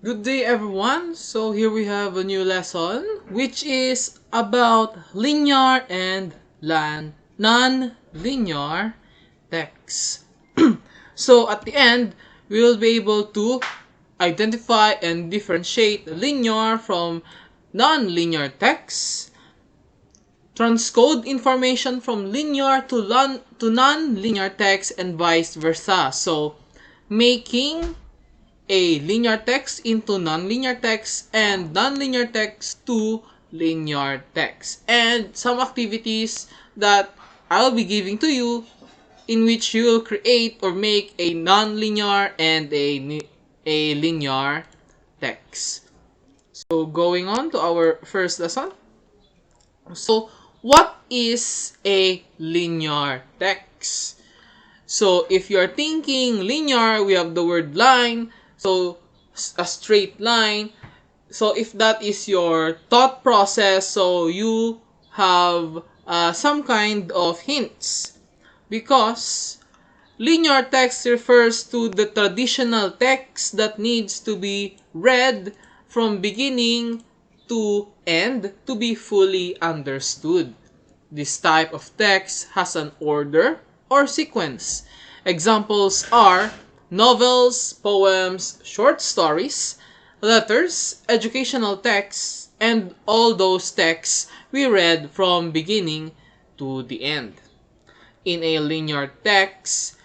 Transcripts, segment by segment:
Good day everyone. So here we have a new lesson which is about linear and non-linear text. So at the end, we will be able to identify and differentiate linear from non-linear text, transcode information from linear to non-linear text and vice versa. So making a linear text into nonlinear text and nonlinear text to linear text. And some activities that I'll be giving to you in which you will create or make a nonlinear and a linear text. So going on to our first lesson. So what is a linear text? So if you're thinking linear, we have the word line. So a straight line. So if that is your thought process, so you have some kind of hints. Because linear text refers to the traditional text that needs to be read from beginning to end to be fully understood. This type of text has an order or sequence. Examples are novels, poems, short stories, letters, educational texts, and all those texts we read from beginning to the end. In a linear text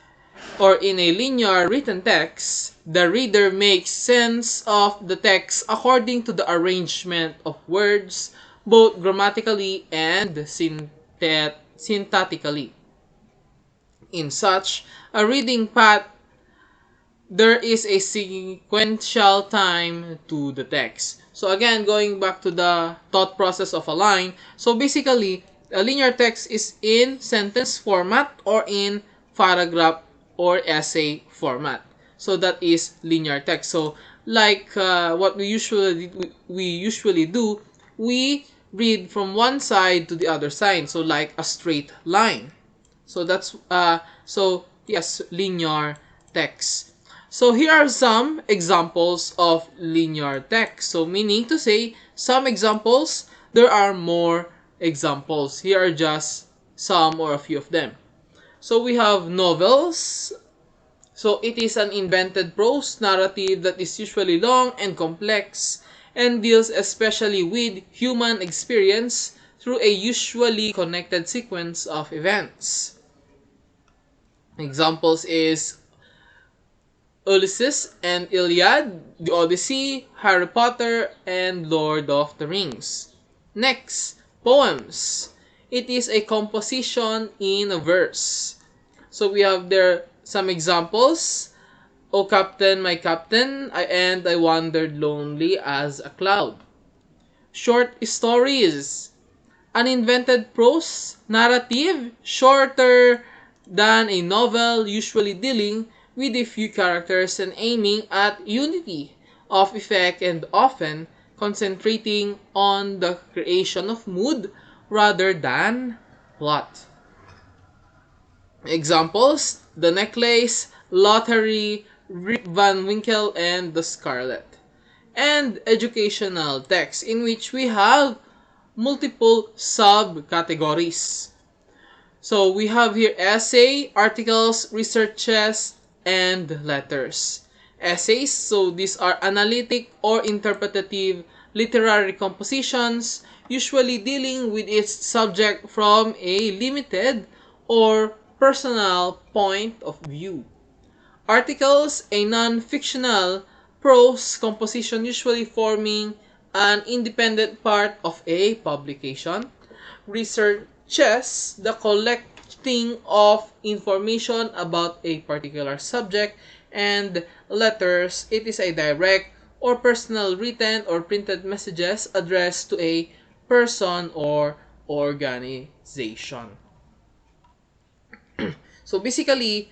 or in a linear written text, the reader makes sense of the text according to the arrangement of words, both grammatically and syntactically. In such a reading path, there is a sequential time to the text. So again, going back to the thought process of a line, so basically, a linear text is in sentence format or in paragraph or essay format. So that is linear text. So like what we usually do, we read from one side to the other side. So like a straight line. So that's yes, linear text. So here are some examples of linear text. So meaning to say, some examples, there are more examples. Here are just some or a few of them. So we have novels. So it is an invented prose narrative that is usually long and complex and deals especially with human experience through a usually connected sequence of events. Examples is Ulysses and Iliad, The Odyssey, Harry Potter, and Lord of the Rings. Next, poems. It is a composition in a verse. So we have there some examples. O Captain, my Captain, and I wandered lonely as a cloud. Short stories. An invented prose narrative, shorter than a novel, usually dealing with a few characters and aiming at unity of effect and often concentrating on the creation of mood rather than plot. Examples: The Necklace, Lottery, Rip Van Winkle, and The Scarlet. And educational text in which we have multiple subcategories. So we have here essay, articles, researches, and letters. Essays, so these are analytic or interpretative literary compositions, usually dealing with its subject from a limited or personal point of view. Articles, a non-fictional prose composition usually forming an independent part of a publication. Researches, the collecting of information about a particular subject. And letters, it is a direct or personal written or printed messages addressed to a person or organization. So basically,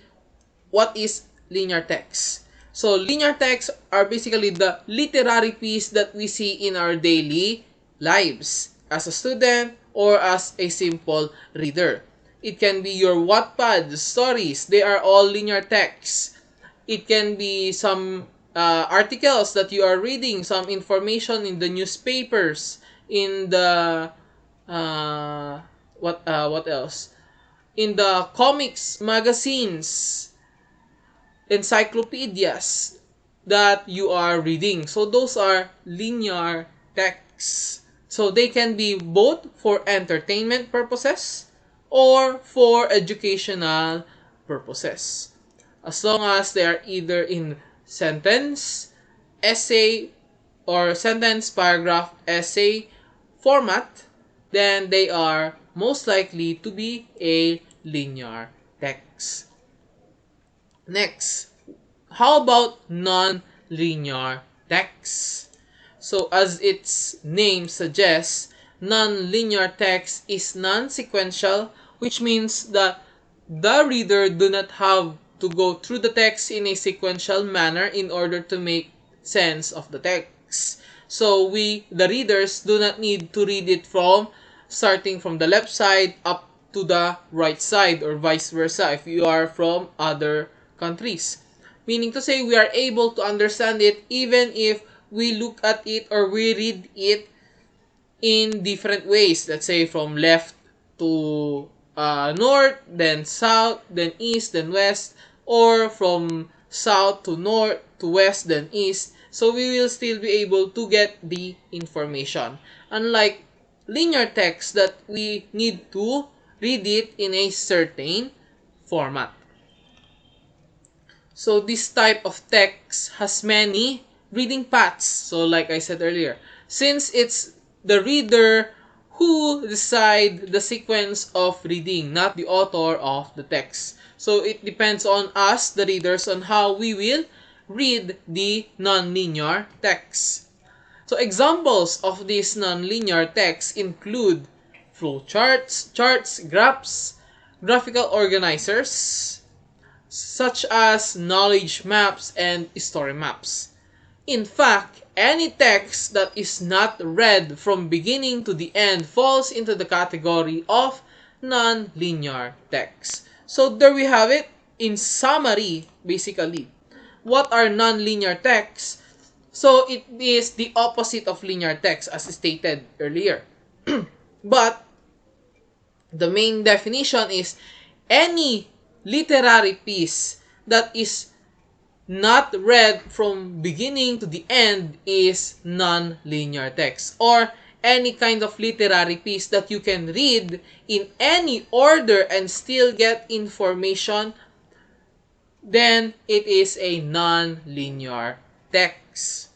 what is linear text? So linear texts are basically the literary piece that we see in our daily lives as a student or as a simple reader. It can be your Wattpad stories. They are all linear texts. It can be some articles that you are reading, some information in the newspapers, in the what else? In the comics, magazines, encyclopedias that you are reading. So those are linear texts. So they can be both for entertainment purposes or for educational purposes. As long as they are either in sentence, essay, or sentence, paragraph, essay format, then they are most likely to be a linear text. Next, how about non-linear text? So as its name suggests, non-linear text is non-sequential, which means that the reader do not have to go through the text in a sequential manner in order to make sense of the text. So we, the readers, do not need to read it from starting from the left side up to the right side or vice versa if you are from other countries. Meaning to say, we are able to understand it even if we look at it or we read it in different ways. Let's say from left to north, then south, then east, then west, or from south to north to west, then east. So we will still be able to get the information. Unlike linear text that we need to read it in a certain format. So this type of text has many reading paths. So like I said earlier, since it's the reader who decide the sequence of reading, not the author of the text. So it depends on us, the readers, on how we will read the nonlinear text. So examples of these nonlinear texts include flowcharts, charts, graphs, graphical organizers, such as knowledge maps and story maps. In fact, any text that is not read from beginning to the end falls into the category of non-linear text. So there we have it. In summary, basically, what are non-linear texts? So it is the opposite of linear text as stated earlier. But the main definition is any literary piece that is not read from beginning to the end is non-linear text, or any kind of literary piece that you can read in any order and still get information, then it is a non-linear text.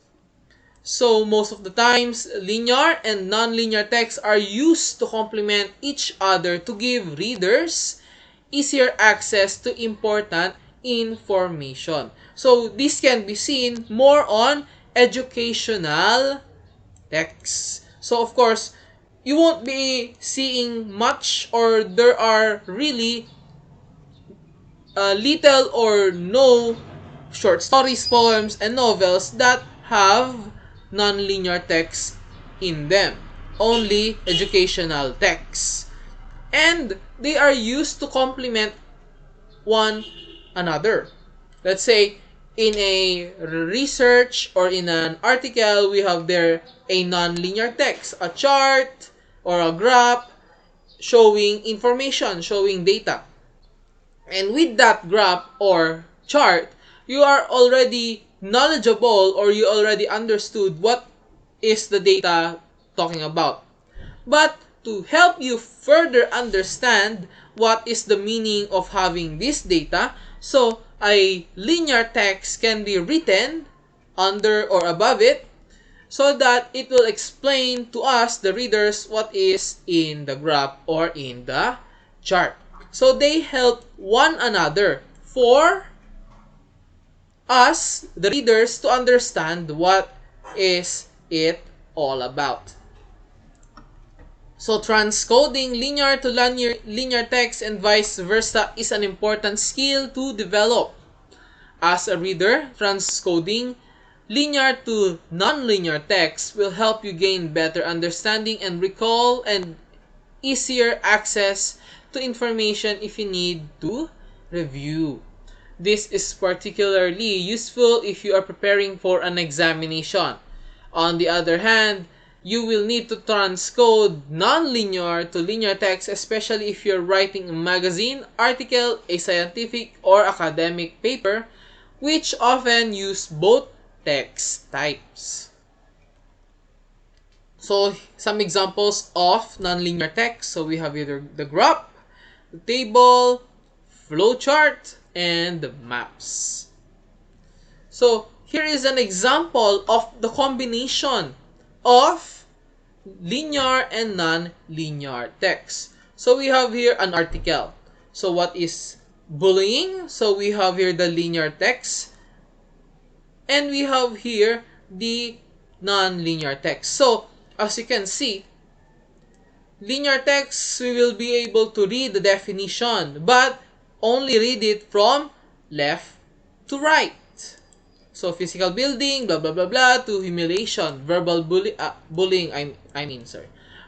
So most of the times, linear and non-linear texts are used to complement each other to give readers easier access to important information. So this can be seen more on educational texts. So of course, you won't be seeing much, or there are really little or no short stories, poems, and novels that have non-linear text in them. Only educational texts. And they are used to complement one another. Let's say in a research or in an article, we have there a non-linear text, a chart or a graph showing information, showing data. And with that graph or chart, you are already knowledgeable, or you already understood what is the data talking about. But to help you further understand what is the meaning of having this data, so a linear text can be written under or above it so that it will explain to us, the readers, what is in the graph or in the chart. So they help one another for us, the readers, to understand what is it all about. So transcoding linear to linear text and vice versa is an important skill to develop. As a reader, transcoding linear to non-linear text will help you gain better understanding and recall and easier access to information if you need to review. This is particularly useful if you are preparing for an examination. On the other hand, you will need to transcode nonlinear to linear text, especially if you're writing a magazine, article, a scientific or academic paper, which often use both text types. So, some examples of nonlinear text. So, we have either the graph, the table, flowchart, and the maps. So, here is an example of the combination of linear and non-linear text. So, we have here an article. So, what is bullying? So, we have here the linear text. And we have here the non-linear text. So, as you can see, linear text, we will be able to read the definition, but only read it from left to right. So, physical building, blah, blah, blah, blah, to humiliation. Verbal bullying,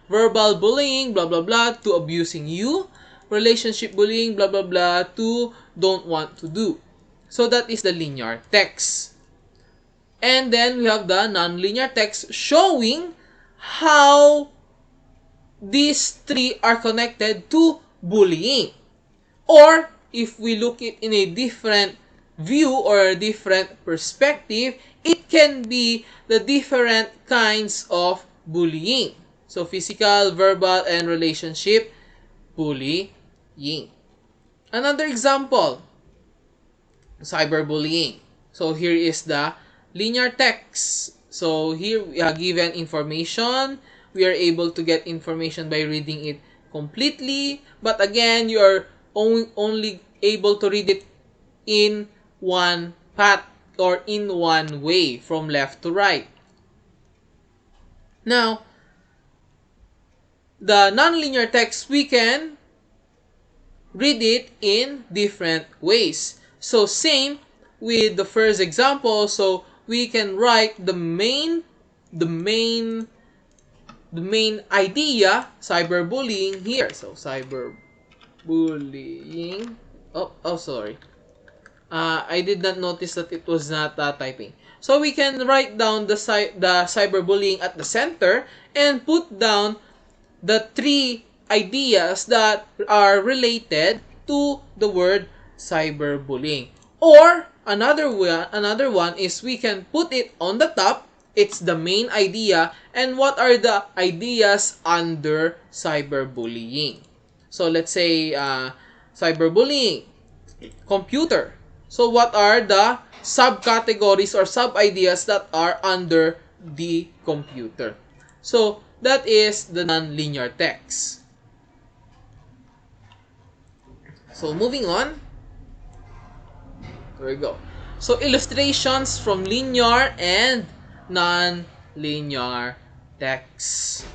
Verbal bullying, blah, blah, blah, to abusing you. Relationship bullying, blah, blah, blah, to don't want to do. So, that is the linear text. And then, we have the non-linear text showing how these three are connected to bullying. Or, if we look it in a different view or a different perspective, it can be the different kinds of bullying. So, physical, verbal, and relationship bullying. Another example, cyberbullying. So, here is the linear text. So, here we are given information. We are able to get information by reading it completely. But again, you are only able to read it in one path or in one way from left to right. Now, the nonlinear text, we can read it in different ways. So, same with the first example. So, we can write the main idea, cyberbullying, here. So, cyberbullying. Oh, sorry. I did not notice that it was not typing. So, we can write down the cyberbullying at the center and put down the three ideas that are related to the word cyberbullying. Or, another one is we can put it on the top. It's the main idea. And what are the ideas under cyberbullying? So, let's say, cyberbullying, computer. So, what are the subcategories or sub-ideas that are under the computer? So, that is the nonlinear text. So, moving on. There we go. So, illustrations from linear and non-linear text.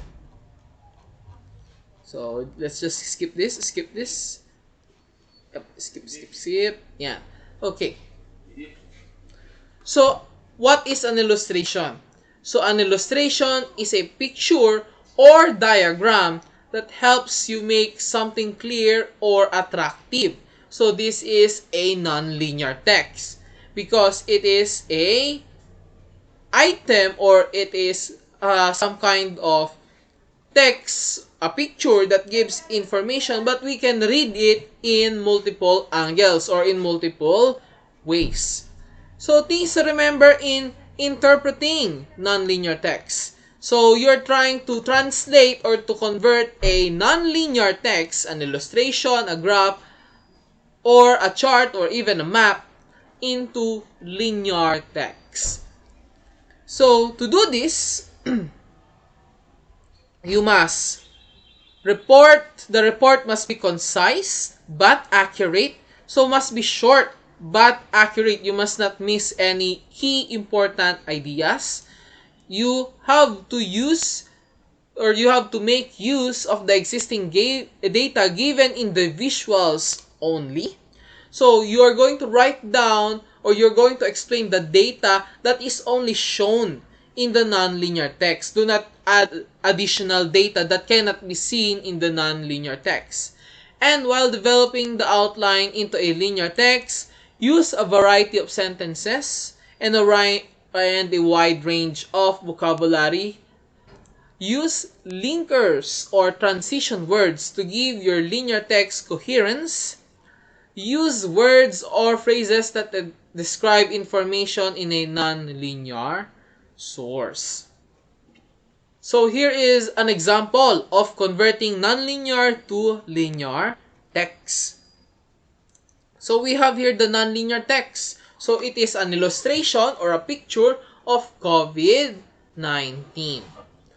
So, let's just skip this. Yep, skip. Yeah. Okay. So, what is an illustration? So, an illustration is a picture or diagram that helps you make something clear or attractive. So, this is a non-linear text because it is a item or it is some kind of text, a picture that gives information, but we can read it in multiple angles or in multiple ways. So, things to remember in interpreting nonlinear text. So, you're trying to translate or to convert a nonlinear text, an illustration, a graph, or a chart, or even a map, into linear text. So, to do this, you must the report must be concise but accurate. So, must be short but accurate. You must not miss any key important ideas. You have to use or you have to make use of the existing data given in the visuals only. So, you are going to write down or you're going to explain the data that is only shown in the nonlinear text. Do not add additional data that cannot be seen in the nonlinear text. And while developing the outline into a linear text, Use a variety of sentences and a wide range of vocabulary. Use linkers or transition words to give your linear text coherence. Use words or phrases that describe information in a non-linear source. So here is an example of converting nonlinear to linear text. So we have here the nonlinear text. So it is an illustration or a picture of COVID-19.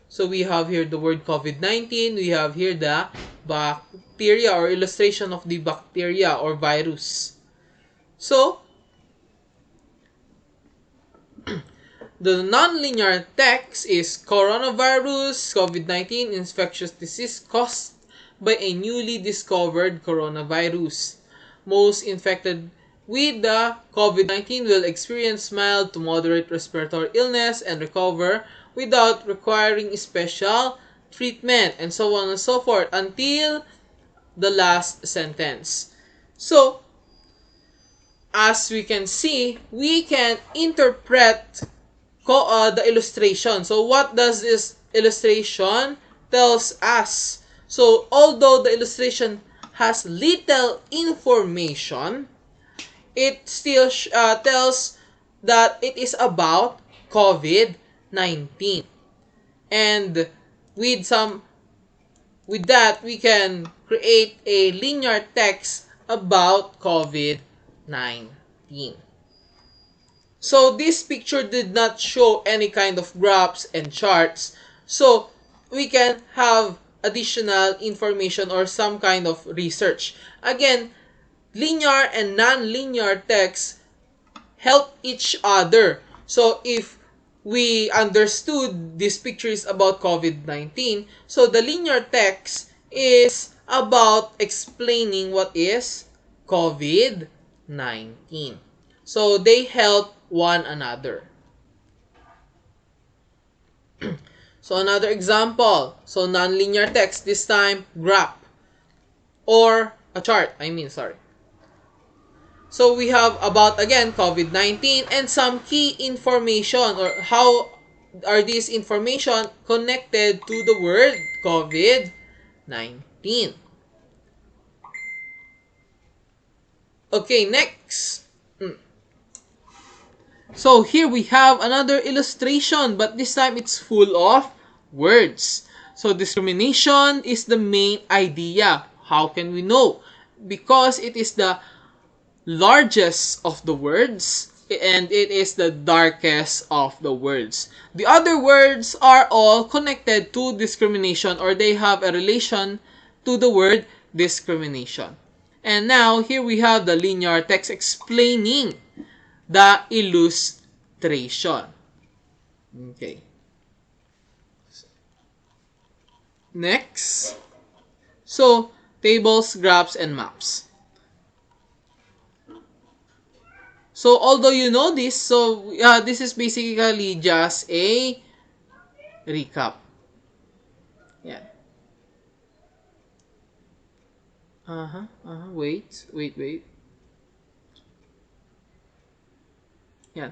So we have here the word COVID-19. We have here the bacteria or illustration of the bacteria or virus. So the nonlinear text is coronavirus, COVID-19, infectious disease caused by a newly discovered coronavirus. Most infected with the COVID-19 will experience mild to moderate respiratory illness and recover without requiring special treatment, and so on and so forth until the last sentence. So, as we can see, we can interpret the illustration. So, what does this illustration tells us? So, although the illustration has little information, it still tells that it is about COVID-19. And with that, we can create a linear text about COVID-19. So this picture did not show any kind of graphs and charts. So we can have additional information or some kind of research. Again, linear and non-linear text help each other. So if we understood this picture is about COVID-19, so the linear text is about explaining what is COVID-19. So they help one another. So another example. So nonlinear text, this time graph or a chart. So we have about again COVID-19 and some key information or how are these information connected to the word COVID-19. Okay, next. So here we have another illustration, but this time it's full of words. So discrimination is the main idea. How can we know? Because it is the largest of the words and it is the darkest of the words. The other words are all connected to discrimination or they have a relation to the word discrimination. And now here we have the linear text explaining the illustration. Okay. Next. So, tables, graphs, and maps. So, although you know this, so this is basically just a recap. Yeah. Wait. Yeah.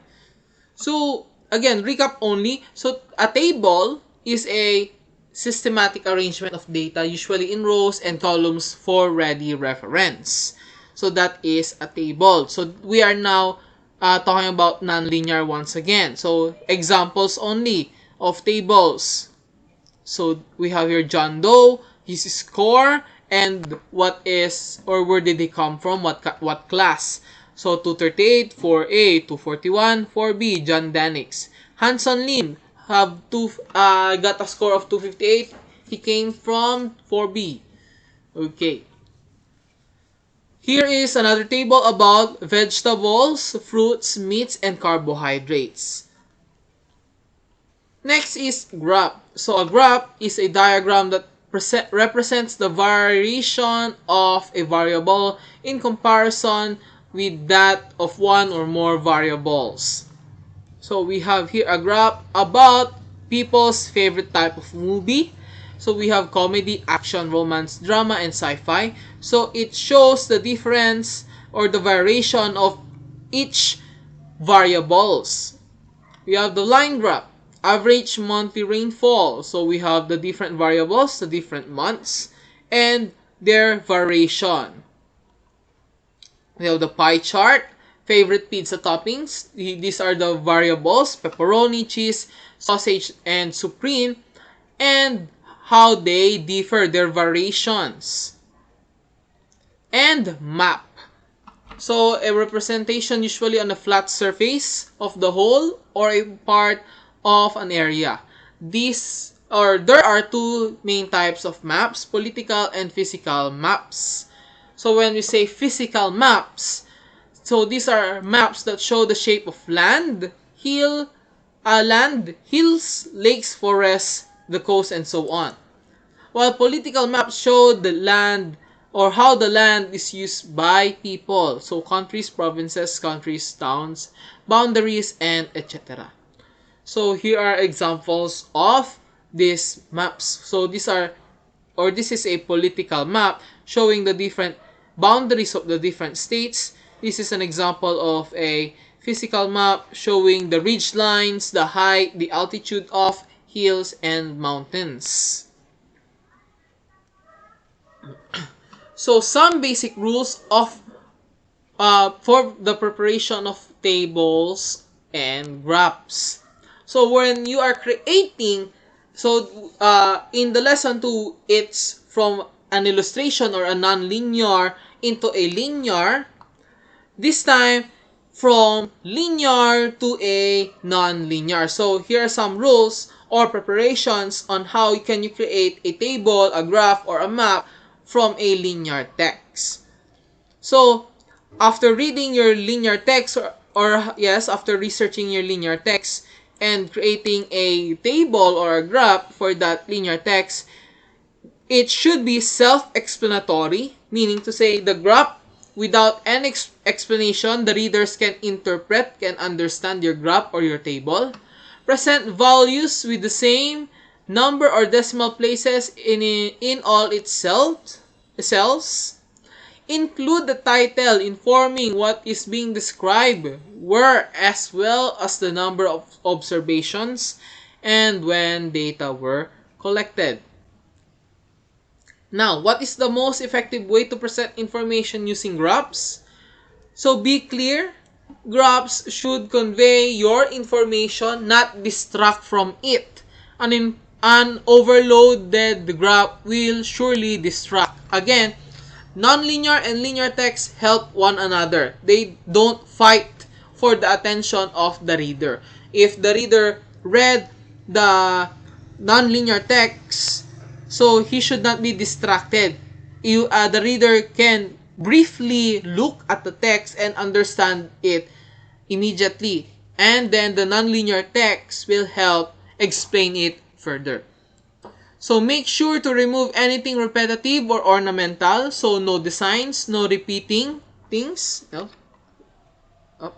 So, again, recap only. So, a table is a systematic arrangement of data, usually in rows and columns for ready reference. So, that is a table. So, we are now talking about nonlinear once again. So, examples only of tables. So, we have here John Doe, his score, and what is, or where did he come from, what class. So, 238, 4A, 241, 4B, John Danix. Hanson Lim got a score of 258. He came from 4B. Okay. Here is another table about vegetables, fruits, meats, and carbohydrates. Next is graph. So, a graph is a diagram that represents the variation of a variable in comparison with that of one or more variables. So we have here a graph about people's favorite type of movie. So we have comedy, action, romance, drama, and sci-fi. So it shows the difference or the variation of each variables. We have the line graph, average monthly rainfall. So we have the different variables, the different months, and their variation. We have the pie chart, favorite pizza toppings. These are the variables, pepperoni, cheese, sausage, and supreme, and how they differ, their variations. And map. So a representation usually on a flat surface of the whole or a part of an area. There are two main types of maps, political and physical maps. So when we say physical maps, so these are maps that show the shape of land, hills, lakes, forests, the coast, and so on. While political maps show the land or how the land is used by people. So countries, provinces, towns, boundaries, and etc. So here are examples of these maps. So this is a political map showing the different boundaries of the different states. This is an example of a physical map showing the ridge lines, the height, the altitude of hills and mountains. So some basic rules of for the preparation of tables and graphs. So when you are creating, in the lesson 2, it's from an illustration or a nonlinear into a linear. This time, from linear to a nonlinear. So here are some rules or preparations on how you create a table, a graph, or a map from a linear text. So after reading your linear text after researching your linear text and creating a table or a graph for that linear text, it should be self-explanatory, meaning to say the graph without any explanation, the readers can interpret, can understand your graph or your table. Present values with the same number or decimal places in all its cells. Include the title informing what is being described, where, as well as the number of observations and when data were collected. Now, what is the most effective way to present information using graphs? So be clear, graphs should convey your information, not distract from it. An overloaded graph will surely distract. Again, nonlinear and linear text help one another. They don't fight for the attention of the reader. If the reader read the nonlinear text, so he should not be distracted. The reader can briefly look at the text and understand it immediately. And then the nonlinear text will help explain it further. So make sure to remove anything repetitive or ornamental. So no designs, no repeating things. No. Oh.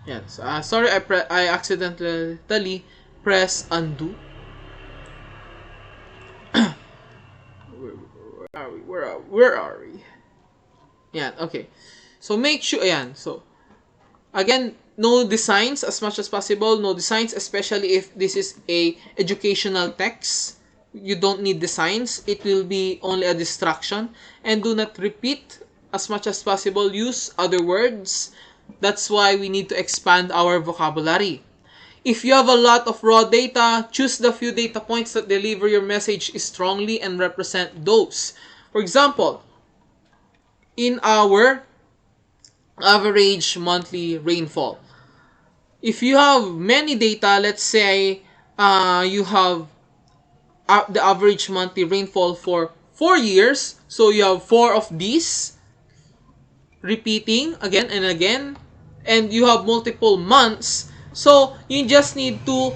Yes. Sorry, I accidentally press undo. Where are we? Yeah, okay. So make sure, so again, no designs as much as possible. No designs, especially if this is a educational text. You don't need designs. It will be only a distraction. And do not repeat as much as possible. Use other words. That's why we need to expand our vocabulary. If you have a lot of raw data, choose the few data points that deliver your message strongly and represent those. For example, in our average monthly rainfall, if you have many data, let's say you have the average monthly rainfall for 4 years, so you have 4 of these repeating again and again, and you have multiple months, so you just need to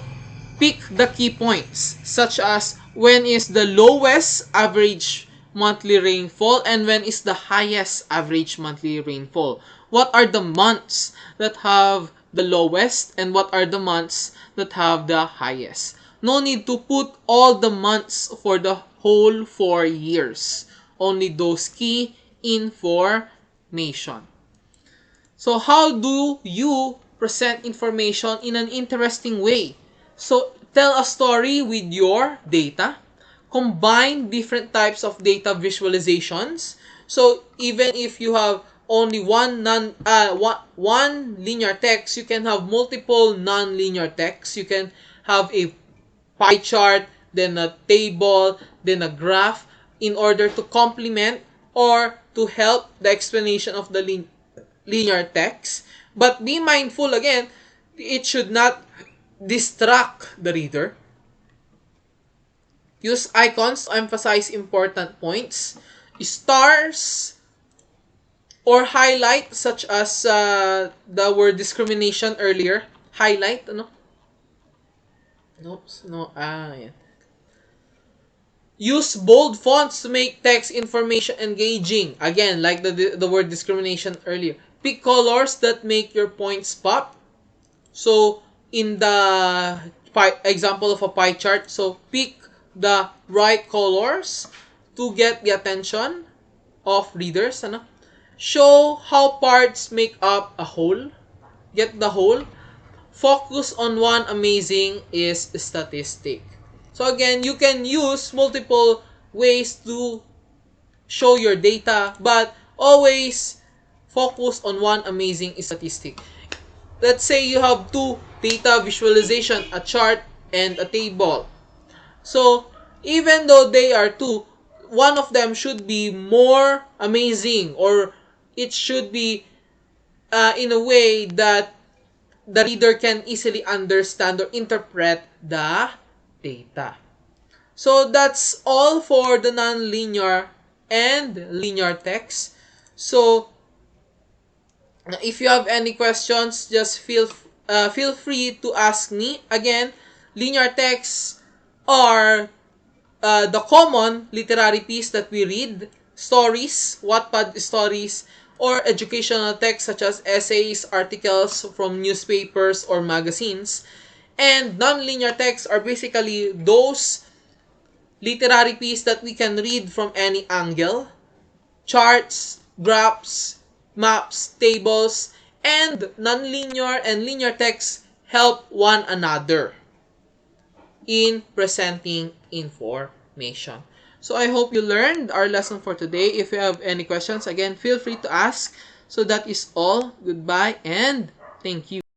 pick the key points, such as when is the lowest average monthly rainfall and when is the highest average monthly rainfall. What are the months that have the lowest and what are the months that have the highest? No need to put all the months for the whole 4 years. Only those key information. So how do you present information in an interesting way? So tell a story with your data. Combine different types of data visualizations. So even if you have only one linear text, you can have multiple non-linear text. You can have a pie chart, then a table, then a graph in order to complement or to help the explanation of the linear text. But be mindful again, it should not distract the reader. Use icons to emphasize important points. Stars or highlight, such as the word discrimination earlier. Highlight, ano? Nope, no, yeah. Use bold fonts to make text information engaging. Again, like the word discrimination earlier. Pick colors that make your points pop. So, in the example of a pie chart, so pick the right colors to get the attention of readers. Ano? Show how parts make up a whole. Get the whole. Focus on one amazing is statistic. So again, you can use multiple ways to show your data, but always focus on one amazing statistic. Let's say you have two data visualization, a chart and a table. So even though they are two, one of them should be more amazing, or it should be in a way that the reader can easily understand or interpret the data. So that's all for the nonlinear and linear text. So if you have any questions, just feel free to ask me. Again, linear texts are the common literary piece that we read, stories, Wattpad stories, or educational texts such as essays, articles from newspapers or magazines. And nonlinear texts are basically those literary piece that we can read from any angle. Charts, graphs, maps, tables, and nonlinear and linear texts help one another in presenting information. So I hope you learned our lesson for today. If you have any questions, again, feel free to ask. So that is all. Goodbye and thank you.